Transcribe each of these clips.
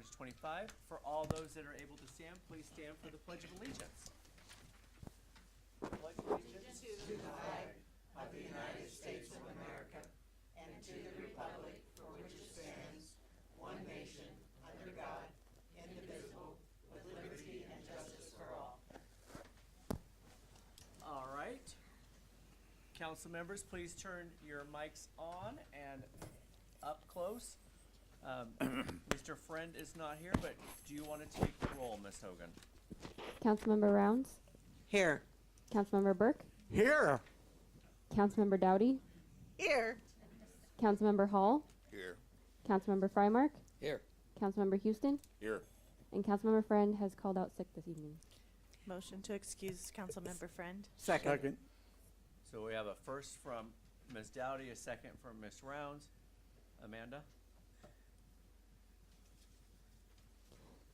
2025. For all those that are able to stand, please stand for the Pledge of Allegiance. Pledge allegiance to the flag of the United States of America and to the republic for which it stands, one nation, under God, indivisible, with liberty and justice for all. All right. Council members, please turn your mics on and up close. Mr. Friend is not here, but do you want to take the roll, Ms. Hogan? Councilmember Rounds. Here. Councilmember Burke. Here. Councilmember Dowdy. Here. Councilmember Hall. Here. Councilmember Frymark. Here. Councilmember Houston. Here. And Councilmember Friend has called out sick this evening. Motion to excuse Councilmember Friend. Second. So we have a first from Ms. Dowdy, a second from Ms. Rounds. Amanda?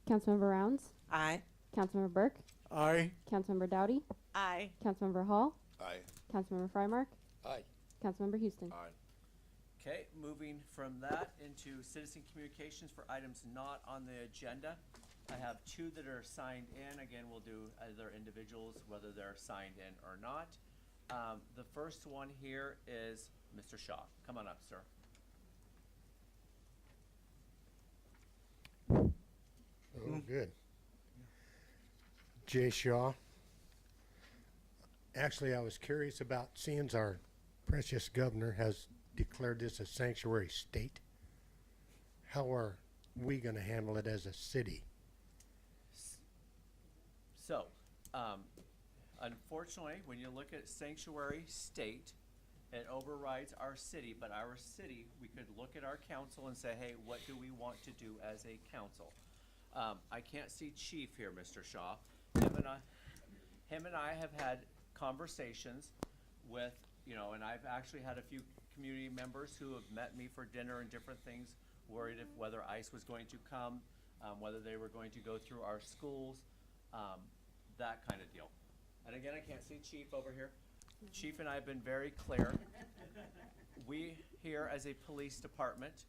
Councilmember Rounds. Aye. Councilmember Burke. Aye. Councilmember Dowdy. Aye. Councilmember Hall. Aye. Councilmember Frymark. Aye. Councilmember Houston. Aye. Okay, moving from that into citizen communications for items not on the agenda. I have two that are signed in. Again, we'll do other individuals, whether they're signed in or not. The first one here is Mr. Shaw. Come on up, sir. Oh, good. Jay Shaw. Actually, I was curious about seeing our precious governor has declared this a sanctuary state. How are we going to handle it as a city? So, unfortunately, when you look at sanctuary state, it overrides our city, but our city, we could look at our council and say, hey, what do we want to do as a council? I can't see Chief here, Mr. Shaw. Him and I have had conversations with, and I've actually had a few community members who have met me for dinner and different things, worried if whether ICE was going to come, whether they were going to go through our schools, that kind of deal. And again, I can't see Chief over here. Chief and I have been very clear. We here as a police department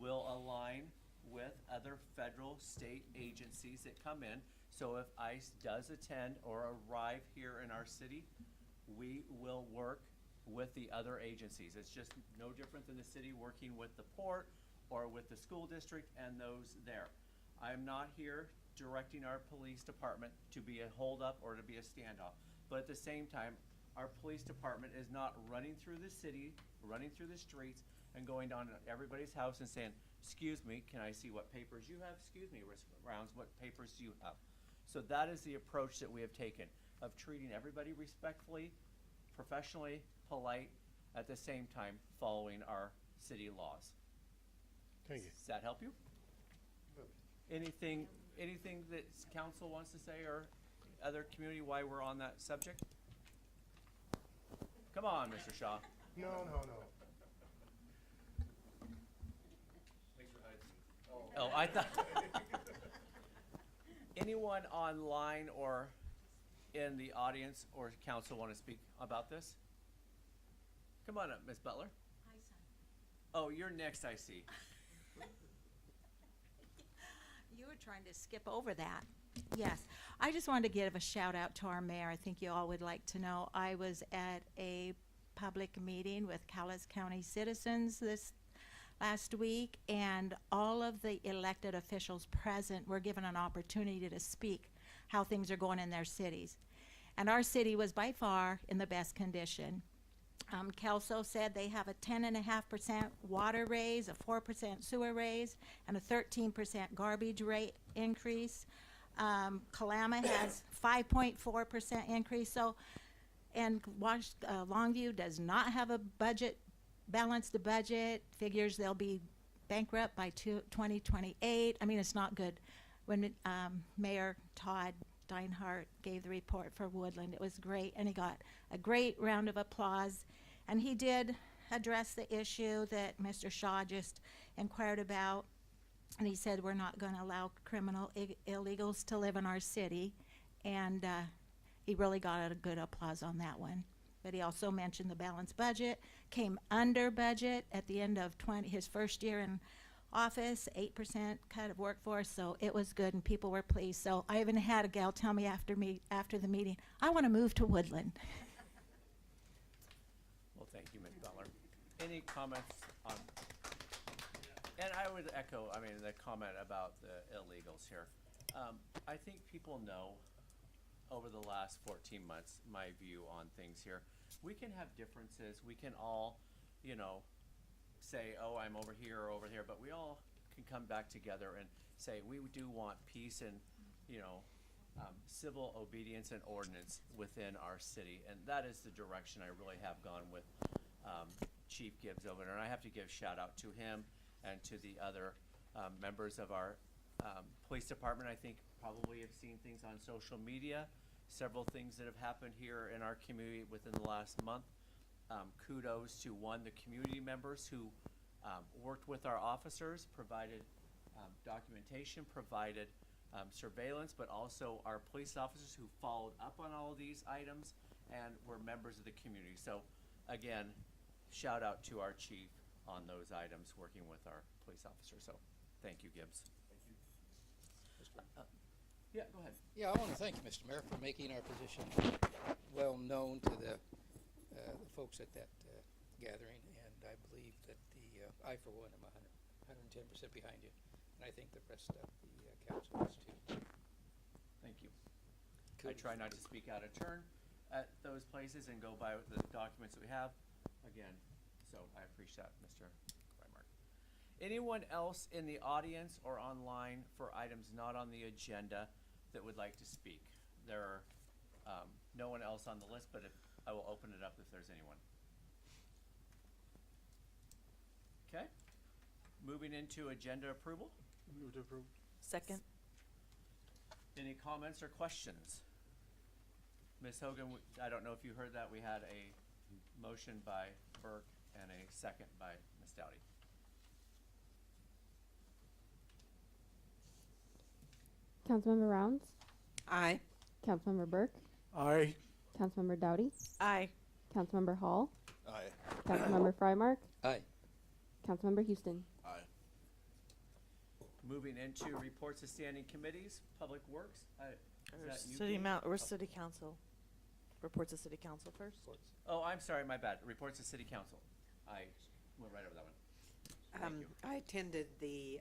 will align with other federal, state agencies that come in. So if ICE does attend or arrive here in our city, we will work with the other agencies. It's just no different than the city working with the port or with the school district and those there. I'm not here directing our police department to be a holdup or to be a standoff. But at the same time, our police department is not running through the city, running through the streets, and going down to everybody's house and saying, excuse me, can I see what papers you have? Excuse me, Rounds, what papers do you have? So that is the approach that we have taken, of treating everybody respectfully, professionally, polite, at the same time following our city laws. Thank you. Does that help you? Anything that council wants to say or other community while we're on that subject? Come on, Mr. Shaw. No. Oh, I thought. Anyone online or in the audience or council want to speak about this? Come on up, Ms. Butler. Hi, son. Oh, you're next, I see. You were trying to skip over that. Yes. I just wanted to give a shout out to our mayor. I think you all would like to know. I was at a public meeting with Calais County citizens this last week, and all of the elected officials present were given an opportunity to speak how things are going in their cities. And our city was by far in the best condition. Kelso said they have a 10.5% water raise, a 4% sewer raise, and a 13% garbage rate increase. Kalama has 5.4% increase. So, and Longview does not have a balanced budget. Figures they'll be bankrupt by 2028. I mean, it's not good. When Mayor Todd Steinhardt gave the report for Woodland, it was great, and he got a great round of applause. And he did address the issue that Mr. Shaw just inquired about, and he said we're not going to allow criminal illegals to live in our city, and he really got a good applause on that one. But he also mentioned the balanced budget, came under budget at the end of his first year in office, 8% cut of workforce, so it was good and people were pleased. So I even had a gal tell me after the meeting, I want to move to Woodland. Well, thank you, Ms. Butler. Any comments on, and I would echo, I mean, the comment about the illegals here. I think people know over the last 14 months, my view on things here. We can have differences, we can all, you know, say, oh, I'm over here or over here, but we all can come back together and say, we do want peace and, you know, civil obedience and ordinance within our city. And that is the direction I really have gone with Chief Gibbs over there. And I have to give shout out to him and to the other members of our police department. I think probably have seen things on social media, several things that have happened here in our community within the last month. Kudos to the community members who worked with our officers, provided documentation, provided surveillance, but also our police officers who followed up on all of these items and were members of the community. So again, shout out to our chief on those items working with our police officers. So thank you, Gibbs. Yeah, go ahead. Yeah, I want to thank you, Mr. Mayor, for making our position well known to the folks at that gathering, and I believe that I, for one, am 110% behind you, and I think the rest of the council is too. Thank you. I try not to speak out of turn at those places and go by the documents that we have. Again, so I appreciate that, Mr. Frymark. Anyone else in the audience or online for items not on the agenda that would like to speak? There are no one else on the list, but I will open it up if there's anyone. Okay, moving into agenda approval. Move to approve. Second. Any comments or questions? Ms. Hogan, I don't know if you heard that. We had a motion by Burke and a second by Ms. Dowdy. Councilmember Rounds, Aye. Councilmember Burke, Aye. Councilmember Dowdy, Aye. Councilmember Hall, Aye. Councilmember Frymark, Aye. Councilmember Houston. Aye. Moving into reports of standing committees, Public Works. Is that you, City Pete? or City Council. Reports of City Council first. Oh, I'm sorry, my bad. Reports of City Council. I went right over that one. Thank you. I attended the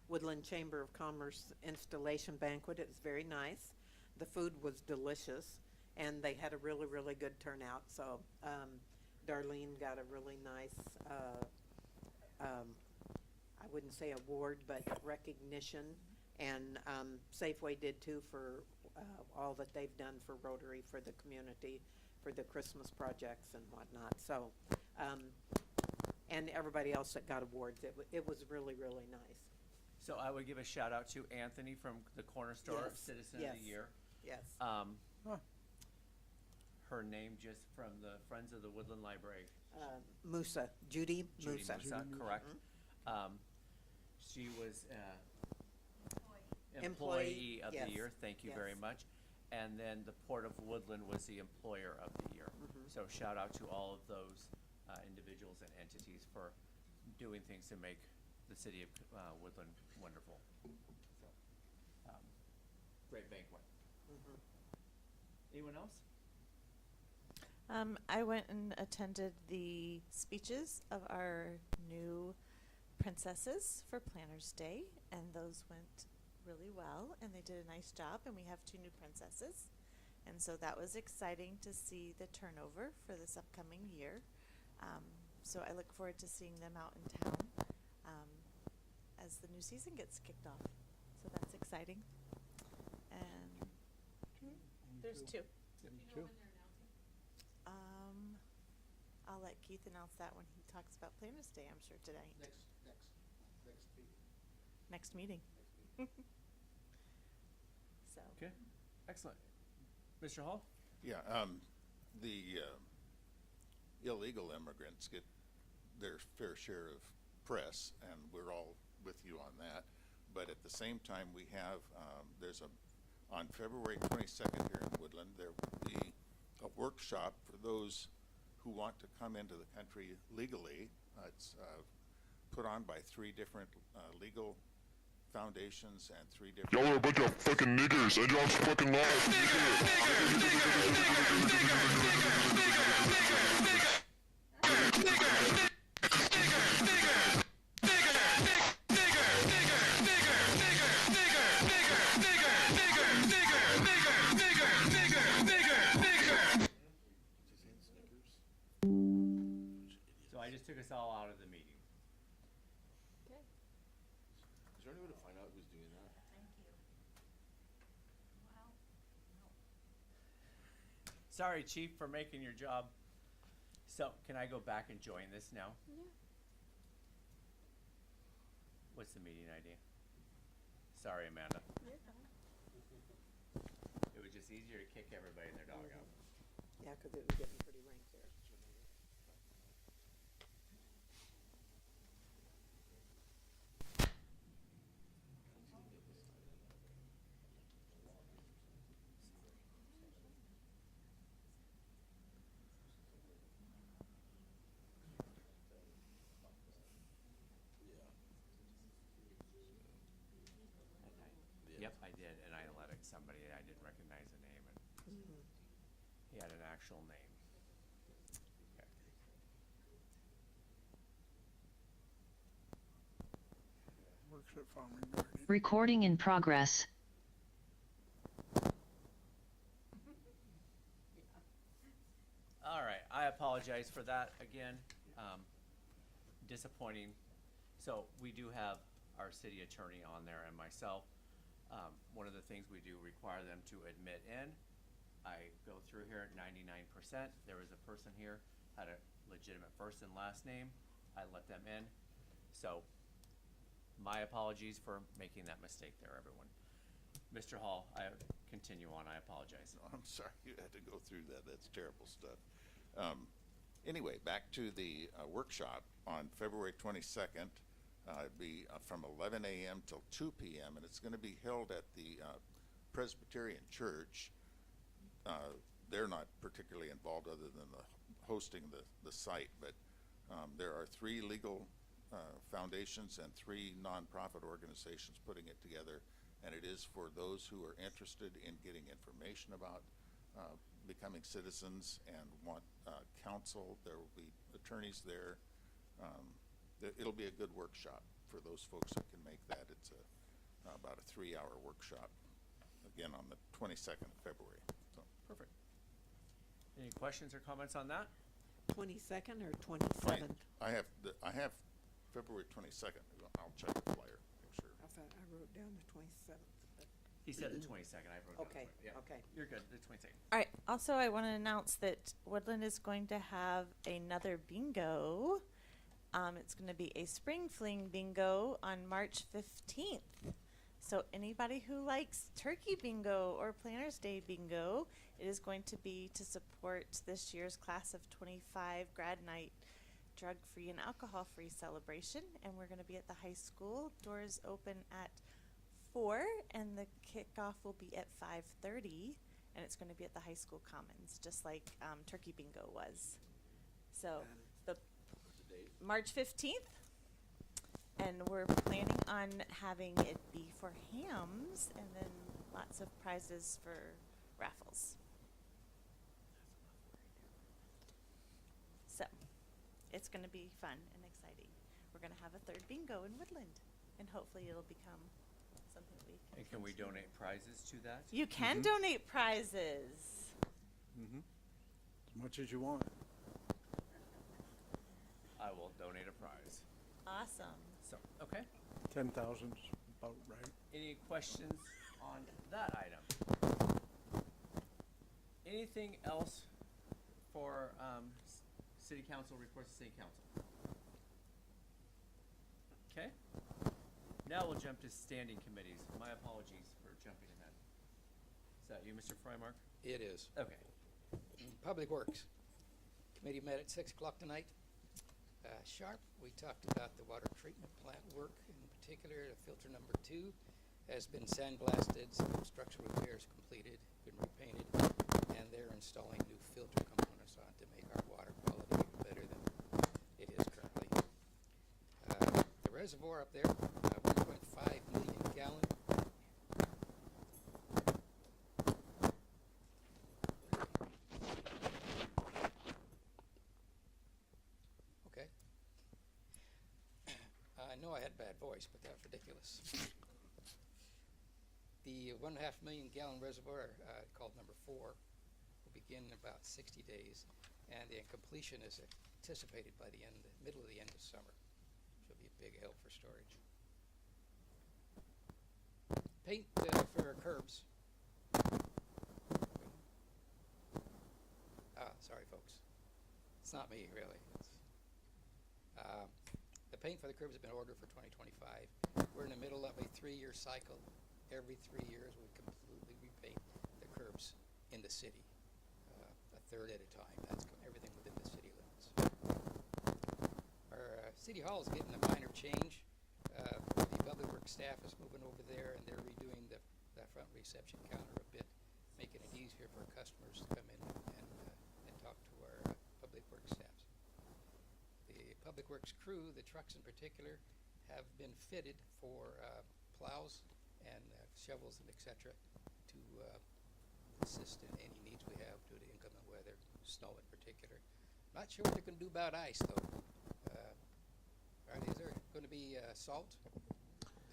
Woodland Chamber of Commerce installation banquet. It was very nice. The food was delicious, and they had a really, really good turnout. So Darlene got a really nice, I wouldn't say award, but recognition. And Safeway did too for all that they've done for Rotary, for the community, for the Christmas projects and whatnot. So, and everybody else that got awards, it was really, really nice. So I would give a shout out to Anthony from the Corner Store, Yes, Citizen of yes. the Year. Yes. Her name just from the Friends of the Woodland Library. Musa, Judy Judy Musa. Musa, correct. She was Employee of yes, the Year. Thank you very yes. much. And then the Port of Woodland was the Employer of the Year. So shout out to all of those individuals and entities for doing things to make the city of Woodland wonderful. So, great banquet. Anyone else? I went and attended the speeches of our new princesses for Planners Day, and those went really well, and they did a nice job, and we have 2 new princesses. And so that was exciting to see the turnover for this upcoming year. So I look forward to seeing them out in town as the new season gets kicked off. So that's exciting. And there's 2. I'll let Keith announce that when he talks about Planners Day, I'm sure, today. Next meeting. So. Okay, excellent. Mr. Hall? Yeah, the illegal immigrants get their fair share of press, and we're all with you on that. But at the same time, we have, on February 22nd here in Woodland, there will be a workshop for those who want to come into the country legally. It's put on by 3 different legal foundations and 3 different. Y'all are a bunch of fucking niggers. I just fucking So I just took us all out of the meeting. Is there any way to find out who's doing that? Sorry, Chief, for making your job. So, can I go back and join this now? Yeah. What's the meeting ID? Sorry, Amanda. It was just easier to kick everybody and their dog out. Yeah, because it was getting pretty rank there. Yep, I did, and I let somebody, I didn't recognize the name, and he had an actual name. Okay. Works at Farming Garden. Recording in progress. All right, I apologize for that again. Disappointing. So we do have our city attorney on there and myself. One of the things we do require them to admit in. I go through here at 99%. There was a person here, had a legitimate first and last name. I let them in. So my apologies for making that mistake there, everyone. Mr. Hall, I continue on. I apologize. No, I'm sorry you had to go through that. That's terrible stuff. Anyway, back to the workshop on February 22nd. It'd be from 11 a.m. till 2 p.m. and it's going to be held at the Presbyterian Church. They're not particularly involved other than the hosting the site, but there are 3 legal foundations and 3 nonprofit organizations putting it together, and it is for those who are interested in getting information about becoming citizens and want counsel. There will be attorneys there. It'll be a good workshop for those folks that can make that. It's about a 3-hour workshop, again, on the 22nd of February. So, Perfect. Any questions or comments on that? 22nd or fine. 27th? I have February 22nd. I'll check the flyer, make sure. I thought I wrote down the 27th. But He said the 22nd. I wrote Okay, down the 20th. Yeah. okay. You're good. The 22nd. All right. Also, I want to announce that Woodland is going to have another bingo. It's going to be a spring fling bingo on March 15th. So anybody who likes turkey bingo or Planners Day bingo, it is going to be to support this year's class of 25 grad night drug-free and alcohol-free celebration. And we're going to be at the high school. Doors open at 4 and the kickoff will be at 5:30. And it's going to be at the high school commons, just like turkey bingo was. So the March 15th, and we're planning on having it be for hams and then lots of prizes for raffles. So it's going to be fun and exciting. We're going to have a 3rd bingo in Woodland, and hopefully it'll become something we can. And can we donate prizes to that? You can donate prizes. Mm-hmm. As much as you want. I will donate a prize. Awesome. So, okay. 10,000's about right. Any questions on that item? Anything else for city council, reports to city council? Okay. Now we'll jump to standing committees. My apologies for jumping ahead. Is that you, Mr. Frymark? It is. Okay. Public Works Committee met at 6 o'clock tonight. Sharp, we talked about the water treatment plant work, in particular, filter number 2 has been sandblasted, some structural repairs completed, been repainted, and they're installing new filter components on to make our water quality better than it is currently. reservoir up there, 1.5 million gallon. Okay. I know I had a bad voice, but that was ridiculous. The 1.5 million gallon reservoir, called number 4, will begin in about 60 days, and the completion is anticipated by the middle of the end of summer. Should be a big help for storage. Paint for our curbs. Sorry, folks. It's not me, really. The paint for the curbs has been ordered for 2025. We're in the middle of a 3-year cycle. Every 3 years, we completely repaint the curbs in the city, a third at a time. That's everything within the city limits. Our city hall is getting a minor change. The public works staff is moving over there, and they're redoing the front reception counter a bit, making it easier for customers to come in and talk to our public works staffs. The public works crew, the trucks in particular, have been fitted for plows and shovels and etc. to assist in any needs we have due to inclement weather, snow in particular. Not sure what they're going to do about ice, though. Is there going to be salt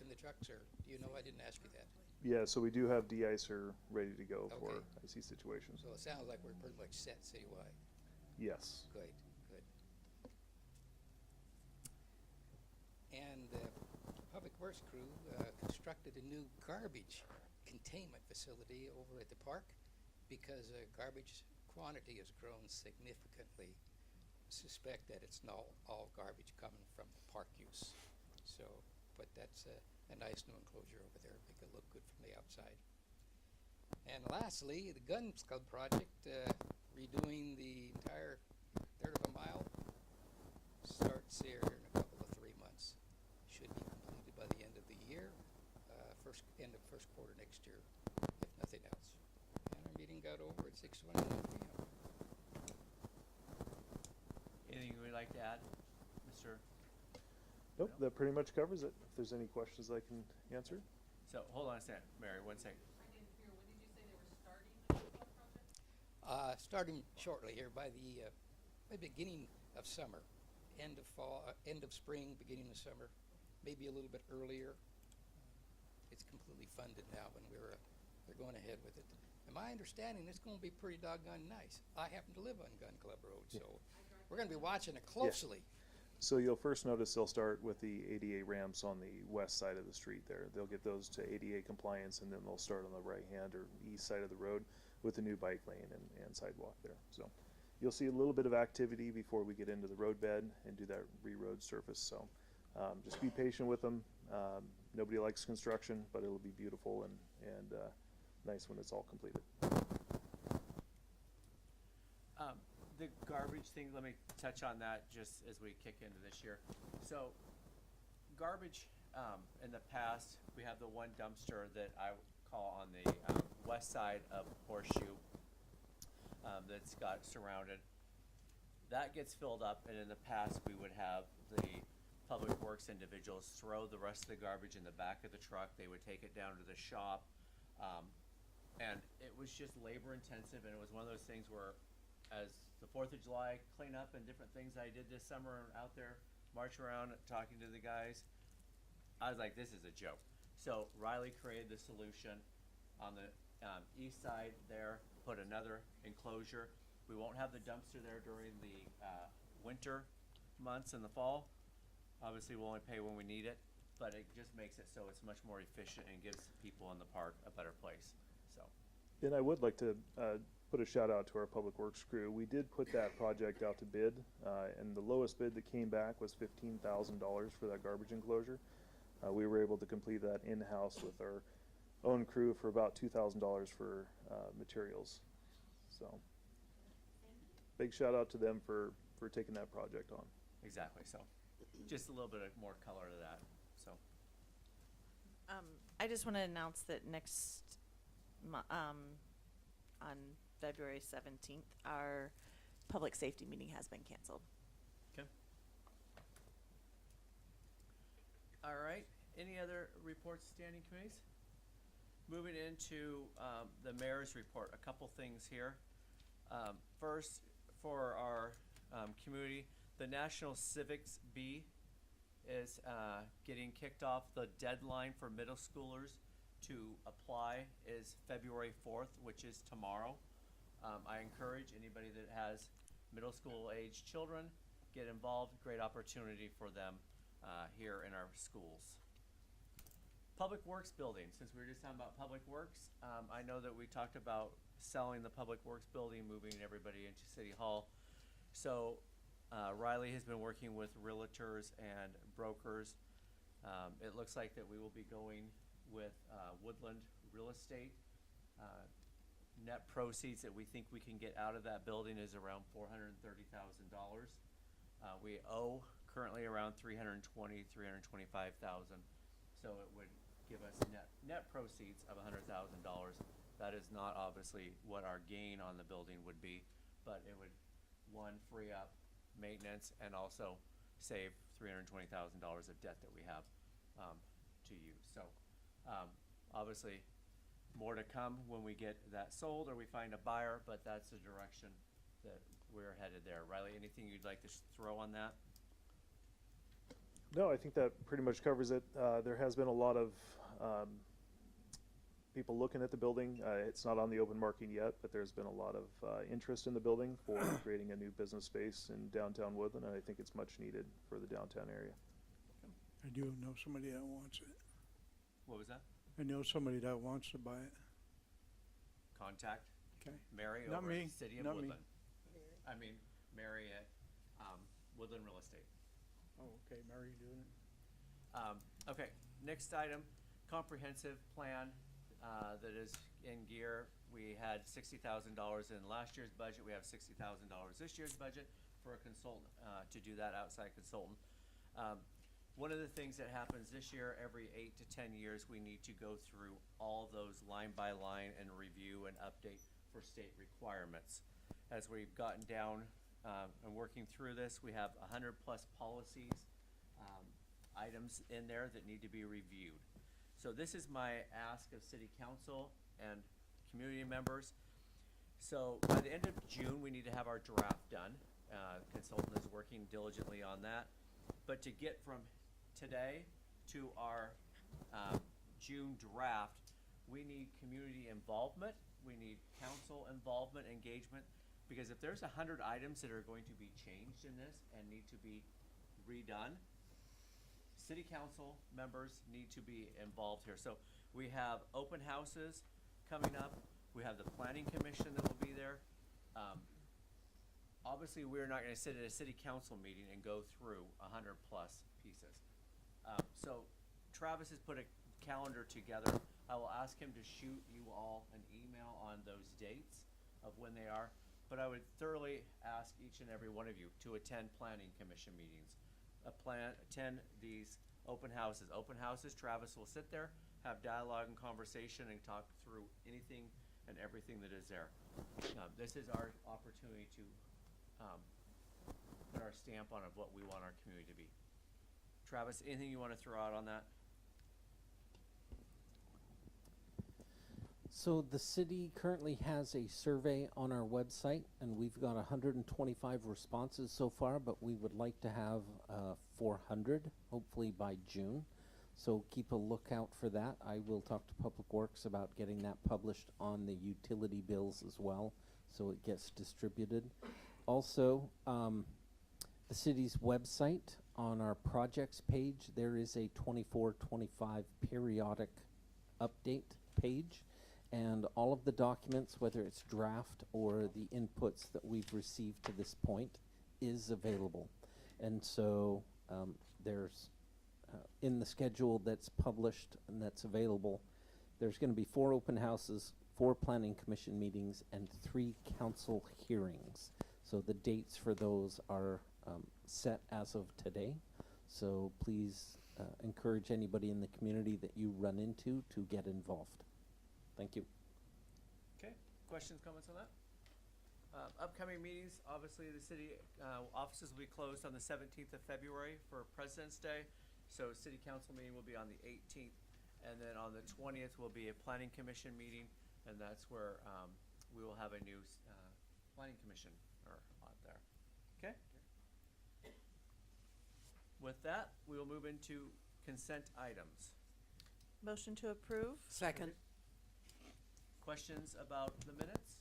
in the trucks, or do you know? I didn't ask you that. Yeah, so we do have de-icer ready to go for Okay. icy situations. So it sounds like we're pretty much set citywide. Yes. Good, good. And Public Works crew constructed a new garbage containment facility over at the park because garbage quantity has grown significantly. Suspect that it's not all garbage coming from the park use. So, but that's a nice new enclosure over there, make it look good from the outside. And lastly, the Guns Club project, redoing the entire third of a mile, starts here in a couple of 3 months. Should be completed by the end of the year, end of first quarter next year, if nothing else. And our meeting got over at 6:21 p.m. Anything you would like to add, Mr.? Nope, that pretty much covers it. If there's any questions I can answer. So, hold on a second, Mary, 1 second. Starting shortly here by the beginning of summer, end of fall, end of spring, beginning of summer, maybe a little bit earlier. It's completely funded now, and they're going ahead with it. And my understanding, it's going to be pretty doggone nice. I happen to live on Gun Club Road, so we're going to be watching it closely. So you'll first notice they'll start with the ADA ramps on the west side of the street there. They'll get those to ADA compliance, and then they'll start on the right-hand or east side of the road with the new bike lane and sidewalk there. So you'll see a little bit of activity before we get into the roadbed and do that re-road surface. So just be patient with them. Nobody likes construction, but it'll be beautiful and nice when it's all completed. The garbage thing, let me touch on that just as we kick into this year. So, garbage, in the past, we have the one dumpster that I call on the west side of Horseshoe that's got surrounded. That gets filled up, and in the past, we would have the Public Works individuals throw the rest of the garbage in the back of the truck. They would take it down to the shop. And it was just labor intensive, and it was one of those things where as the 4th of July cleanup and different things I did this summer out there, march around talking to the guys, I was like, this is a joke. So Riley created the solution on the east side there, put another enclosure. We won't have the dumpster there during the winter months in the fall. Obviously, we'll only pay when we need it, but it just makes it so it's much more efficient and gives people in the park a better place. So. And I would like to put a shout out to our Public Works crew. We did put that project out to bid, and the lowest bid that came back was $15,000 for that garbage enclosure. We were able to complete that in-house with our own crew for about $2,000 for materials. So big shout out to them for taking that project on. Exactly, so just a little bit of more color to that, so. I just want to announce that next on February 17th, our public safety meeting has been canceled. Okay. All right, any other reports, standing committees? Moving into the mayor's report, a couple things here. First, for our community, the National Civics Bee is getting kicked off. The deadline for middle schoolers to apply is February 4th, which is tomorrow. I encourage anybody that has middle school age children, get involved. Great opportunity for them here in our schools. Public Works building, since we were just talking about Public Works, I know that we talked about selling the Public Works building, moving everybody into City Hall. So Riley has been working with realtors and brokers. It looks like that we will be going with Woodland Real Estate. Net proceeds that we think we can get out of that building is around $430,000. We owe currently around $325,000. So it would give us net proceeds of $100,000. That is not obviously what our gain on the building would be, but it would, one, free up maintenance and also save $320,000 of debt that we have to use. So obviously more to come when we get that sold or we find a buyer, but that's the direction that we're headed there. Riley, anything you'd like to throw on that? No, I think that pretty much covers it. There has been a lot of people looking at the building. It's not on the open market yet, but there's been a lot of interest in the building for creating a new business space in downtown Woodland, and I think it's much needed for the downtown area. I do know somebody that wants it. What was that? I know somebody that wants to buy it. Contact Okay. Mary Not over me. at City of Not me. Woodland. I mean, Mary at Woodland Real Estate. Oh, okay, Mary doing it. Okay, next item, comprehensive plan that is in gear. We had $60,000 in last year's budget. We have $60,000 this year's budget for a consultant to do that, outside consultant. One of the things that happens this year, every 8 to 10 years, we need to go through all those line by line and review and update for state requirements. As we've gotten down and working through this, we have 100+ policies, items in there that need to be reviewed. So this is my ask of City Council and community members. So by the end of June, we need to have our draft done. Consultant is working diligently on that. But to get from today to our June draft, we need community involvement. We need council involvement, engagement, because if there's 100 items that are going to be changed in this and need to be redone, City Council members need to be involved here. So we have open houses coming up. We have the Planning Commission that will be there. Obviously, we're not going to sit at a City Council meeting and go through 100+ pieces. So Travis has put a calendar together. I will ask him to shoot you all an email on those dates of when they are. But I would thoroughly ask each and every one of you to attend Planning Commission meetings. Attend these open houses. Open houses, Travis will sit there, have dialogue and conversation, and talk through anything and everything that is there. This is our opportunity to put our stamp on of what we want our community to be. Travis, anything you want to throw out on that? So the city currently has a survey on our website, and we've got 125 responses so far, but we would like to have 400, hopefully by June. So keep a lookout for that. I will talk to Public Works about getting that published on the utility bills as well, so it gets distributed. Also, the city's website, on our projects page, there is a 24-25 periodic update page. And all of the documents, whether it's draft or the inputs that we've received to this point, is available. And so there's, in the schedule that's published and that's available, there's going to be 4 open houses, 4 planning commission meetings, and 3 council hearings. So the dates for those are set as of today. So please encourage anybody in the community that you run into to get involved. Thank you. Okay, questions, comments on that? Upcoming meetings, obviously the city offices will be closed on the 17th of February for President's Day. So city council meeting will be on the 18th, and then on the 20th will be a planning commission meeting, and that's where we will have a new planning commission on there. Okay? With that, we will move into consent items. Motion to approve? Second. Questions about the minutes?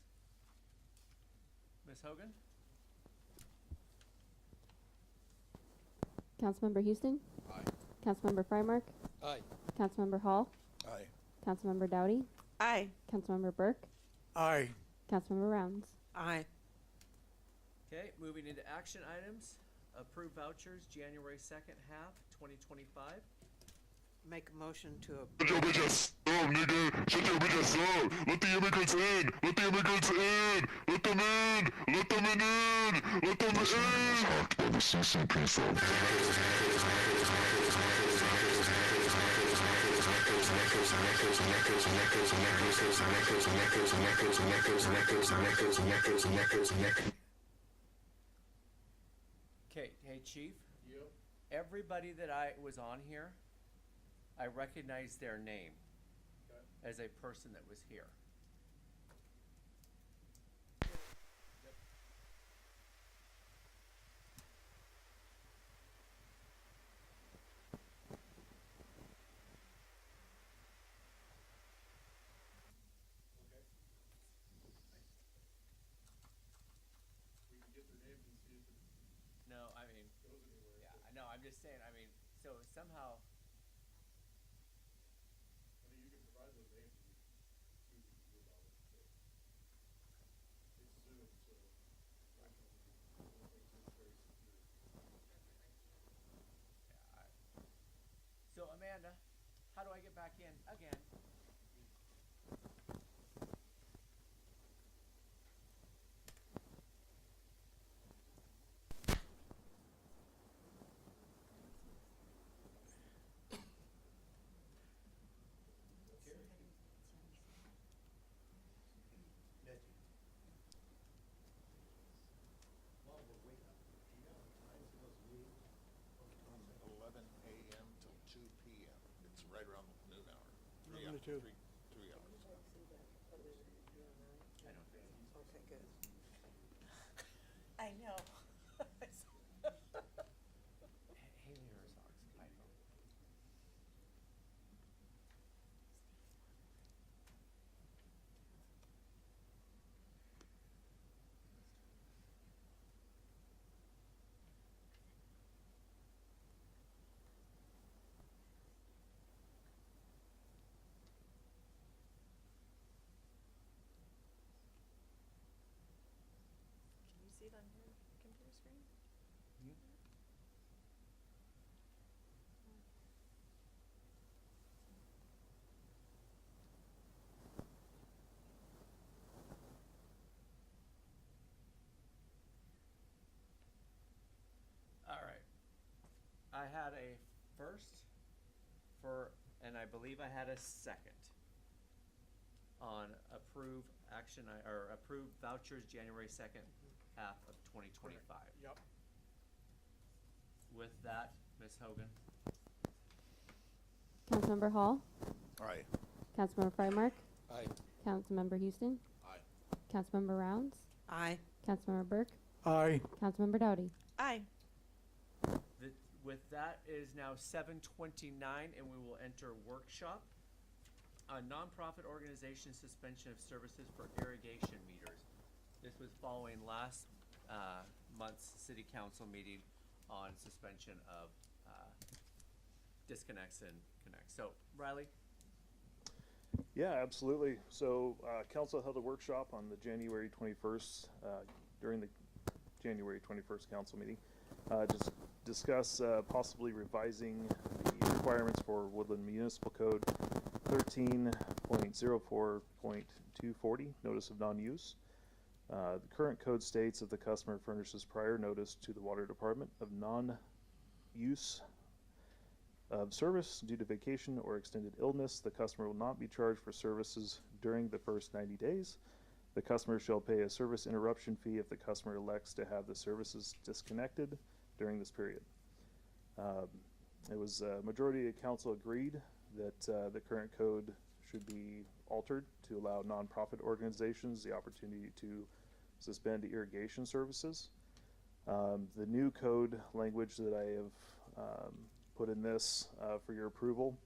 Ms. Hogan? Councilmember Houston. Aye. Councilmember Frymark. Aye. Councilmember Hall. Aye. Councilmember Dowdy. Aye. Councilmember Burke. Aye. Councilmember Rounds. Aye. Okay, moving into action items. Approve vouchers, January 2nd half, 2025. Make a motion to Shut your bitch ass up, nigga. Shut your bitch ass up. Let the immigrants in. Let the immigrants in. Let them in. Let them in. Let them in. Ever since some piece of Okay, hey chief, Yep. everybody that I was on here, I recognize their name as a person that was here. We can get their names and see if it No, I mean, goes anywhere. yeah, I know, I'm just saying, I mean, so somehow, I mean, you can provide those names and we can do about it, so. It's Zoom, so. I don't think it's very secure. yeah, so Amanda, how do I get back in again? From 11 a.m. till 2 p.m. It's right around noon hour. 11 to 2. 3 hours. I don't think. Okay, good. I know. Haley Herzog's iPhone. Can you see it on your computer screen? All right. I had a first and I believe I had a second on approve approve vouchers January 2nd half of 2025. Yep. With that, Ms. Hogan. Councilmember Hall. Aye. Councilmember Frymark. Aye. Councilmember Houston. Aye. Councilmember Rounds. Aye. Councilmember Burke. Aye. Councilmember Dowdy. Aye. With that, it is now 7:29, and we will enter workshop. A nonprofit organization suspension of services for irrigation meters. This was following last month's city council meeting on suspension of disconnects and connects. So, Riley? Yeah, absolutely. So, council held a workshop on the January 21st, during the January 21st council meeting. Just discuss possibly revising the requirements for Woodland Municipal Code 13.04.240, notice of non-use. The current code states that the customer furnishes prior notice to the water department of non-use of service due to vacation or extended illness. The customer will not be charged for services during the first 90 days. The customer shall pay a service interruption fee if the customer elects to have the services disconnected during this period. It was majority of council agreed that the current code should be altered to allow nonprofit organizations the opportunity to suspend irrigation services. The new code language that I have put in this for your approval,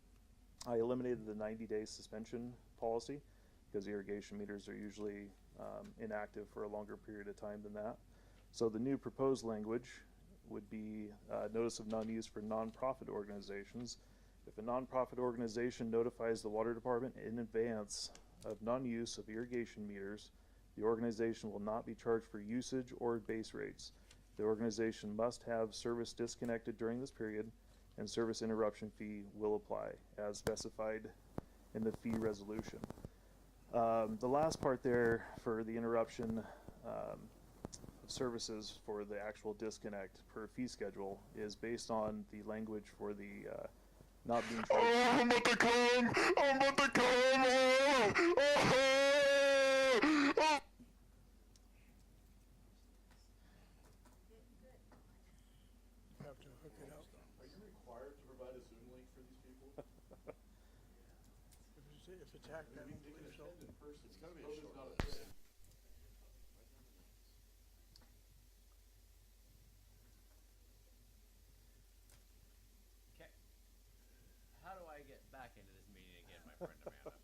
I eliminated the 90-day suspension policy because irrigation meters are usually inactive for a longer period of time than that. So the new proposed language would be notice of non-use for nonprofit organizations. If a nonprofit organization notifies the water department in advance of non-use of irrigation meters, the organization will not be charged for usage or base rates. The organization must have service disconnected during this period, and service interruption fee will apply as specified in the fee resolution. The last part there for the interruption of services for the actual disconnect per fee schedule is based on the language for the not being charged. Oh, I'm about to come! I'm about to come! Oh! Oh! Oh! Have to hook it up. Are you required to provide a Zoom link for these people? If it's hacked, I don't believe so. In person. It's gotta be a COVID's short not a notice. threat. Okay. How do I get back into this meeting again, my friend Amanda?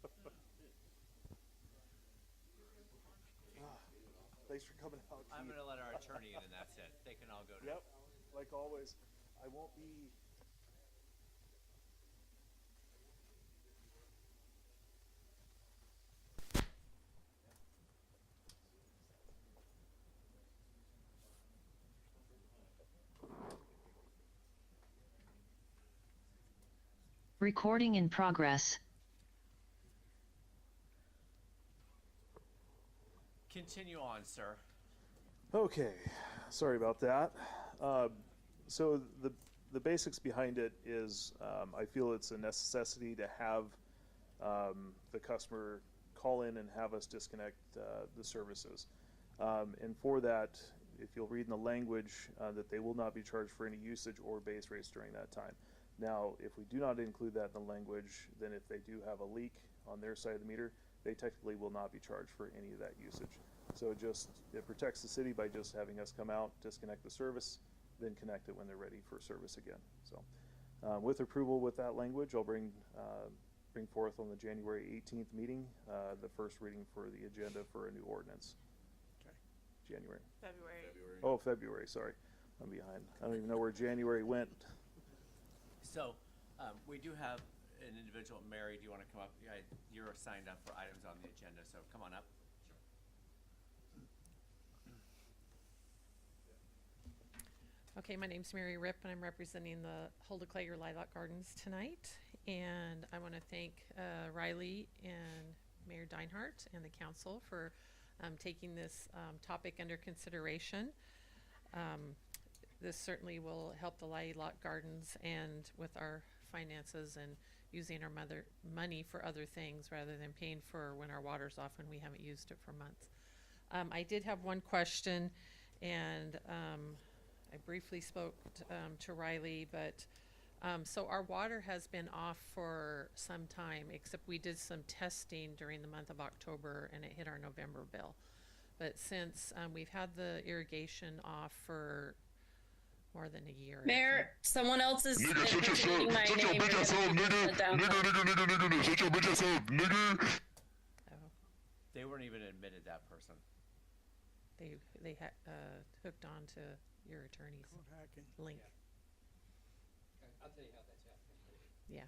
Thanks for coming out. I'm Keith. gonna let our attorney in and that's it. They can all go to. Yep, like always. I won't be. Recording in progress. Continue on, sir. Okay, sorry about that. So the basics behind it is I feel it's a necessity to have the customer call in and have us disconnect the services. And for that, if you'll read in the language, that they will not be charged for any usage or base rates during that time. Now, if we do not include that in the language, then if they do have a leak on their side of the meter, they technically will not be charged for any of that usage. So it protects the city by just having us come out, disconnect the service, then connect it when they're ready for service again. So with approval with that language, I'll bring forth on the January 18th meeting the first reading for the agenda for a new ordinance. Okay. January. February. Oh, February, sorry. I'm behind. I don't even know where January went. So, we do have an individual, Mary, do you want to come up? You're signed up for items on the agenda, so come on up. Okay, my name's Mary Ripp, and I'm representing the Hulda Klager Lilac Gardens tonight. And I want to thank Riley and Mayor Deinhardt and the council for taking this topic under consideration. This certainly will help the Lilac Gardens and with our finances and using our money for other things rather than paying for when our water's off when we haven't used it for months. I did have one question, and I briefly spoke to Riley, but so our water has been off for some time, except we did some testing during the month of October and it hit our November bill. But since we've had the irrigation off for more than a year. Mayor, someone else is Nigga, shut yourself. impersonating my Shut your name. bitch You're ass gonna up, be nigga. shut down. Nigga. Shut your bitch ass up, nigga. Oh, They weren't even admitted, that person. they hooked on to your attorney's Code hacking. link. I'll tell you how that's happening. Yeah.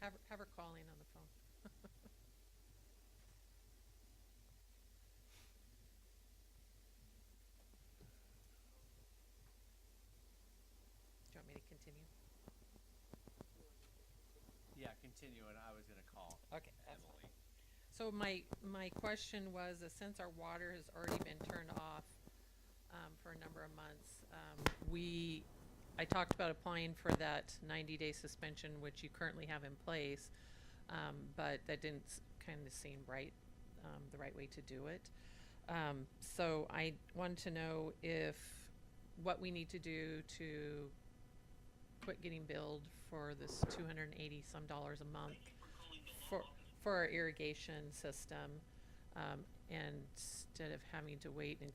Have her calling on the phone. Do you want me to continue? Yeah, continue, and I was gonna call Okay, that's fine. Emily. So my question was, since our water has already been turned off for a number of months, I talked about applying for that 90-day suspension, which you currently have in place, but that didn't kind of seem right, the right way to do it. So I wanted to know what we need to do to quit getting billed for this $280 some a month for our irrigation system, instead of having to wait and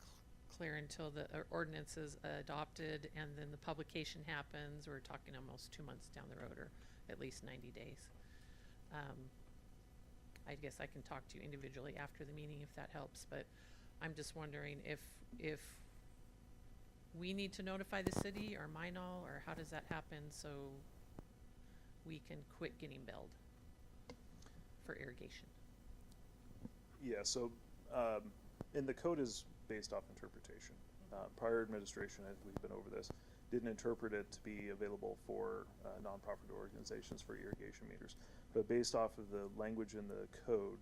clear until the ordinance is adopted and then the publication happens. We're talking almost 2 months down the road, or at least 90 days. I guess I can talk to you individually after the meeting if that helps, but I'm just wondering if we need to notify the city or Minol, or how does that happen so we can quit getting billed for irrigation? Yeah, so, and the code is based off interpretation. Prior administration, as we've been over this, didn't interpret it to be available for nonprofit organizations for irrigation meters. But based off of the language in the code,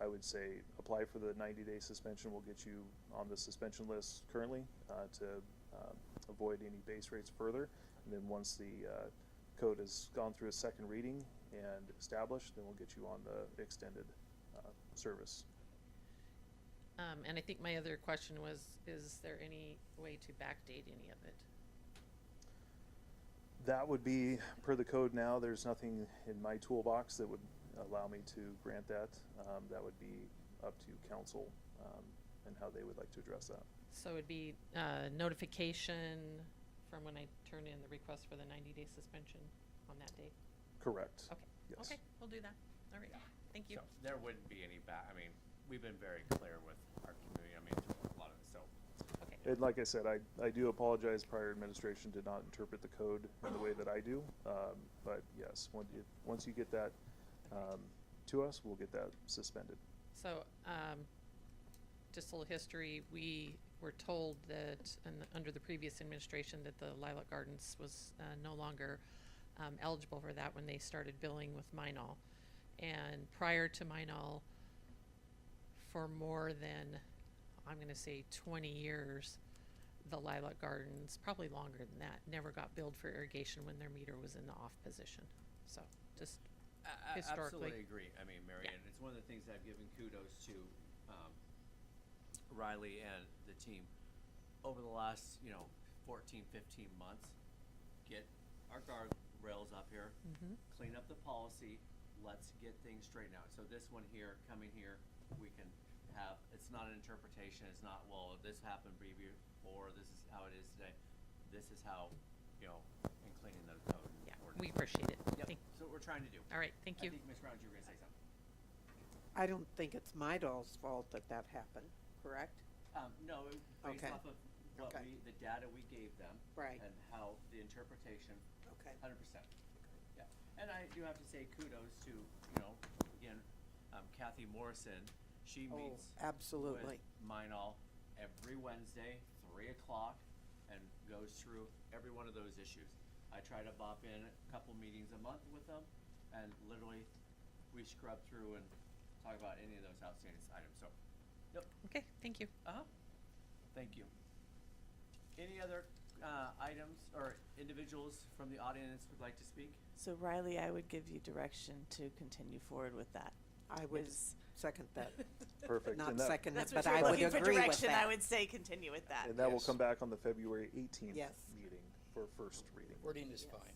I would say apply for the 90-day suspension. Will get you on the suspension list currently to avoid any base rates further. And then once the code has gone through a second reading and established, then we'll get you on the extended service. And I think my other question was, is there any way to backdate any of it? That would be, per the code now, there's nothing in my toolbox that would allow me to grant that. That would be up to council and how they would like to address that. So it'd be notification from when I turn in the request for the 90-day suspension on that date? Correct. Okay. Yes. Okay, we'll do that. All right. Thank you. So there wouldn't be any I mean, we've been very clear with our community, I mean, through a lot of it, so. Okay. And like I said, I do apologize, prior administration did not interpret the code in the way that I do. But yes, once you get that to us, we'll get that suspended. So, just a little history, we were told that under the previous administration that the Lilac Gardens was no longer eligible for that when they started billing with Minol. And prior to Minol, for more than, I'm going to say 20 years, the Lilac Gardens, probably longer than that, never got billed for irrigation when their meter was in the off position. So just I historically. absolutely agree. I mean, Mary Ann, it's one of the things I've given kudos to Riley and the team over the last, 14, 15 months. Get our guardrails up here, clean up the policy, let's get things straightened out. So this one here, coming here, we can have, it's not an interpretation, it's not, well, this happened before, this is how it is today. This is how, in cleaning the code. Yeah, ordinance. we appreciate it. Yep, Thank- so what we're trying to do. All right, thank you. I think Ms. Rounds, you were gonna say something. I don't think it's Midol's fault that happened, correct? No, based Okay. off of what Okay. the data we gave them. Right. And how the interpretation, Okay. 100%. Yeah, and I do have to say kudos to, again, Kathy Morrison. She Oh, meets absolutely. with Minol every Wednesday, 3 o'clock, and goes through every one of those issues. I try to bop in a couple meetings a month with them, and literally, we scrub through and talk about any of those outstanding items, so. Yep. Okay, thank you. Thank you. Any other items or individuals from the audience would like to speak? So Riley, I would give you direction to continue forward with that. I would Is- second that. Perfect. Not And that, second it, That's but what I you're would looking for agree with direction. that. I would say continue with that. and that will Yes. come back on the February 18th Yes. meeting for first reading. Wording is Yes. fine.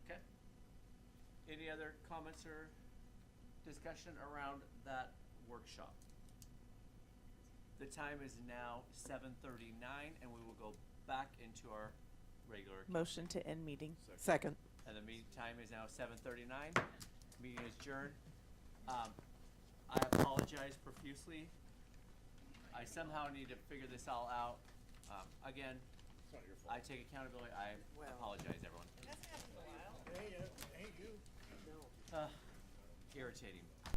Okay. Any other comments or discussion around that workshop? The time is now 7:39, and we will go back into our regular. Motion to end meeting. Second. And the meeting time is now 7:39. Meeting is adjourned. I apologize profusely. I somehow need to figure this all out. Again, It's not your fault. I take accountability. I Well- apologize, everyone. Hey, you. Irritating.